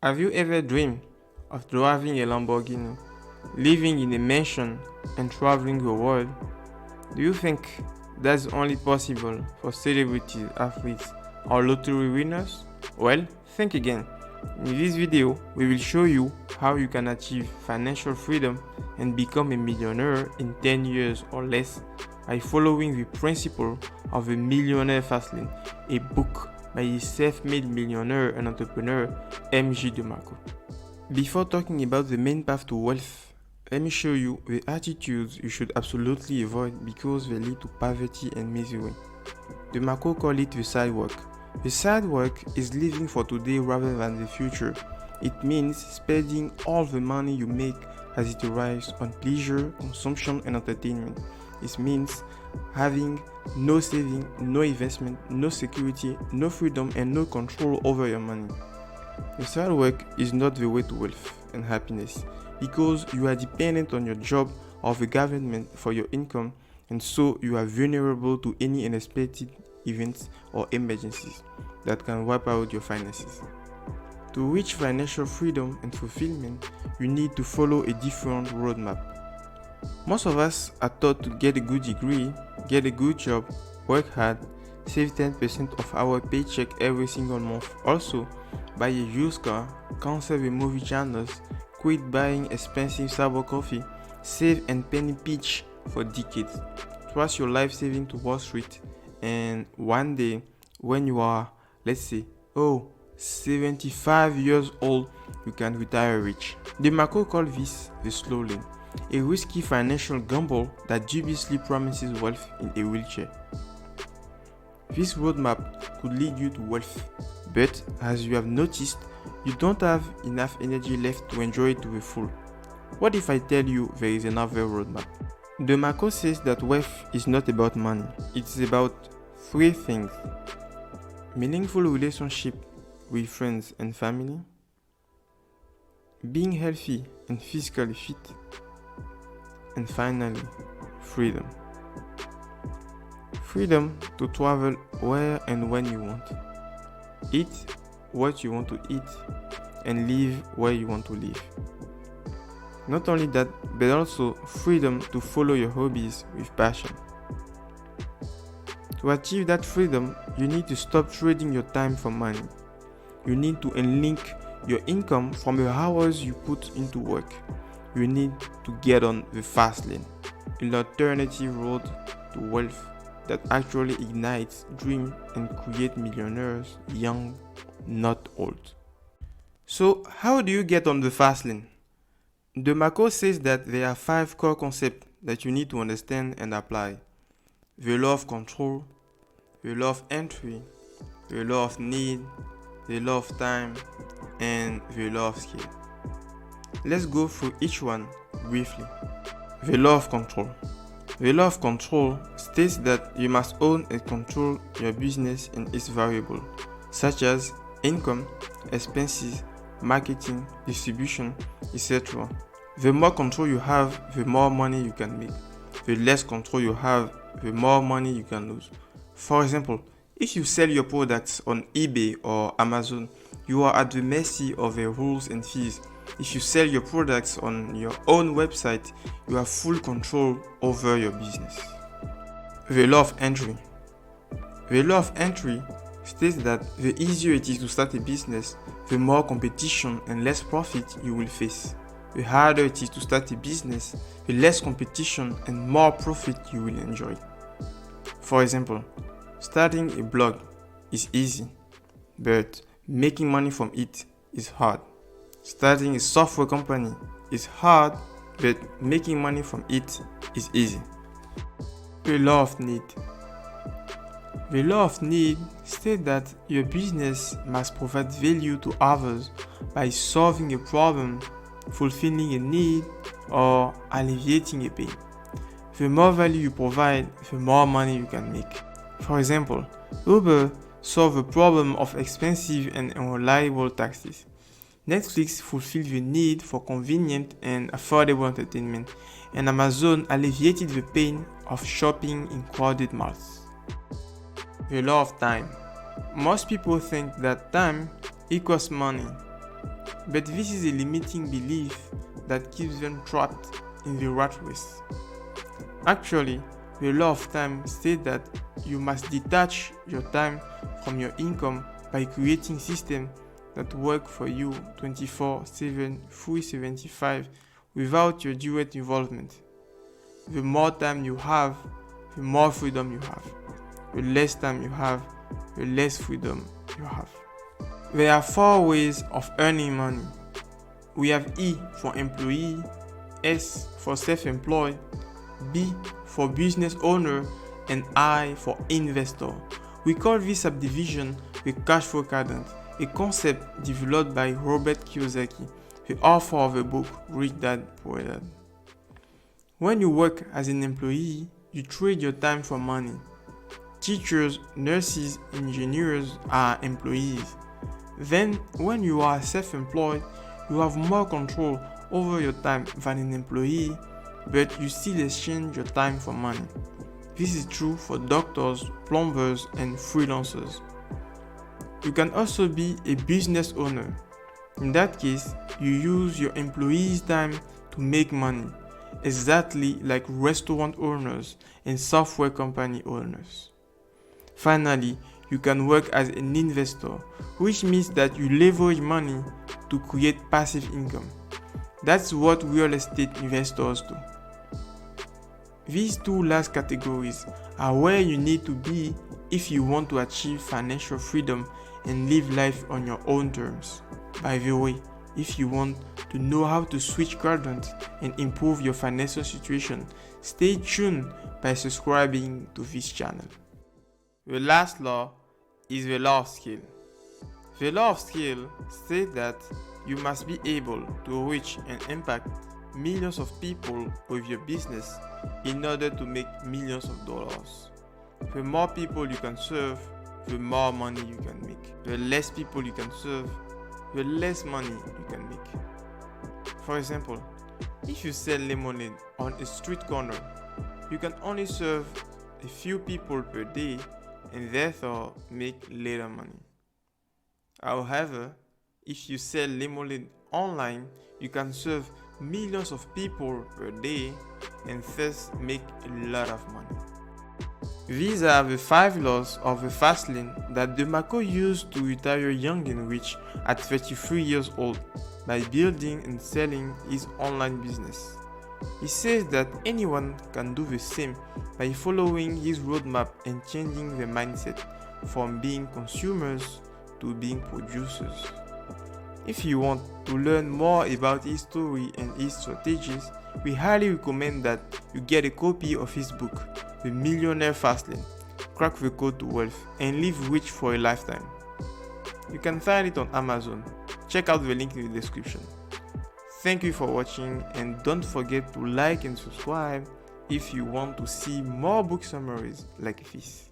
Have you ever dreamed of driving a Lamborghini, living in a mansion, and traveling the world? Do you think that's only possible for celebrities, athletes, or lottery winners? Well, think again. In this video, we will show you how you can achieve financial freedom and become a millionaire in 10 years or less by following the principle of the Millionaire Fastlane, a book by a self-made millionaire and entrepreneur MJ DeMarco. Before talking about the main path to wealth, let me show you the attitudes you should absolutely avoid because they lead to poverty and misery. DeMarco called it the sidewalk. The sidewalk is living for today rather than the future. It means spending all the money you make as it arrives on pleasure, consumption, and entertainment. It means having no saving, no investment, no security, no freedom, and no control over your money. The sidewalk is not the way to wealth and happiness because you are dependent on your job or the government for your income, and so you are vulnerable to any unexpected events or emergencies that can wipe out your finances. To reach financial freedom and fulfillment, you need to follow a different roadmap. Most of us are taught to get a good degree, get a good job, work hard, save 10% of our paycheck every single month. Also, buy a used car, cancel the movie channels, quit buying expensive Starbucks coffee, save and penny pinch for decades. Trust your life saving to Wall Street, and one day, when you are, let's say, 75 years old, you can retire rich. DeMarco called this the Slowlane, a risky financial gamble that dubiously promises wealth in a wheelchair. This roadmap could lead you to wealth, but as you have noticed, you don't have enough energy left to enjoy it to the full. What if I tell you there is another roadmap? DeMarco says that wealth is not about money, it's about three things: meaningful relationship with friends and family, being healthy and physically fit, and finally, freedom. Freedom to travel where and when you want, eat what you want to eat, and live where you want to live. Not only that, but also freedom to follow your hobbies with passion. To achieve that freedom, you need to stop trading your time for money. You need to unlink your income from the hours you put into work. You need to get on the fast lane, an alternative road to wealth that actually ignites dreams and creates millionaires young, not old. So, how do you get on the fast lane? DeMarco says that there are 5 core concepts that you need to understand and apply: the law of control, the law of entry, the law of need, the law of time, and the law of skill. Let's go through each one briefly. The law of control. The law of control states that you must own and control your business and its variables, such as income, expenses, marketing, distribution, etc. The more control you have, the more money you can make. The less control you have, the more money you can lose. For example, if you sell your products on eBay or Amazon, you are at the mercy of the rules and fees. If you sell your products on your own website, you have full control over your business. The law of entry. The law of entry states that the easier it is to start a business, the more competition and less profit you will face. The harder it is to start a business, the less competition and more profit you will enjoy. For example, starting a blog is easy, but making money from it is hard. Starting a software company is hard, but making money from it is easy. The law of need. The law of need states that your business must provide value to others by solving a problem, fulfilling a need, or alleviating a pain. The more value you provide, the more money you can make. For example, Uber solves the problem of expensive and unreliable taxis. Netflix fulfilled the need for convenient and affordable entertainment, and Amazon alleviated the pain of shopping in crowded malls. The law of time. Most people think that time equals money, But this is a limiting belief that keeps them trapped in the rat race. Actually, the law of time states that you must detach your time from your income by creating systems that work for you 24/7, 365 without your direct involvement. The more time you have, the more freedom you have. The less time you have, the less freedom you have. There are 4 ways of earning money. We have E for employee, S for self-employed, B for business owner, and I for investor. We call this subdivision the cash flow cadence, a concept developed by Robert Kiyosaki, the author of the book Rich Dad Poor Dad. When you work as an employee, you trade your time for money. Teachers, nurses, engineers are employees. Then, when you are self-employed, you have more control over your time than an employee, but you still exchange your time for money. This is true for doctors, plumbers, and freelancers. You can also be a business owner. In that case, you use your employees' time to make money, exactly like restaurant owners and software company owners. Finally, you can work as an investor, which means that you leverage money to create passive income. That's what real estate investors do. These 2 last categories are where you need to be if you want to achieve financial freedom and live life on your own terms. By the way, if you want to know how to switch quadrants and improve your financial situation, stay tuned by subscribing to this channel. The last law is the law of scale. The law of scale states that you must be able to reach and impact millions of people with your business in order to make millions of dollars. The more people you can serve, the more money you can make. The less people you can serve, the less money you can make. For example, if you sell lemonade on a street corner, you can only serve a few people per day and therefore make little money. However, if you sell lemonade online, you can serve millions of people per day and thus make a lot of money. These are the 5 laws of the Fastlane that DeMarco used to retire young and rich at 33 years old by building and selling his online business. He says that anyone can do the same by following his roadmap and changing their mindset from being consumers to being producers. If you want to learn more about his story and his strategies, we highly recommend that you get a copy of his book, The Millionaire Fastlane, Crack the Code to Wealth, and Live Rich for a Lifetime. You can find it on Amazon. Check out the link in the description. Thank you for watching, and don't forget to like and subscribe if you want to see more book summaries like this.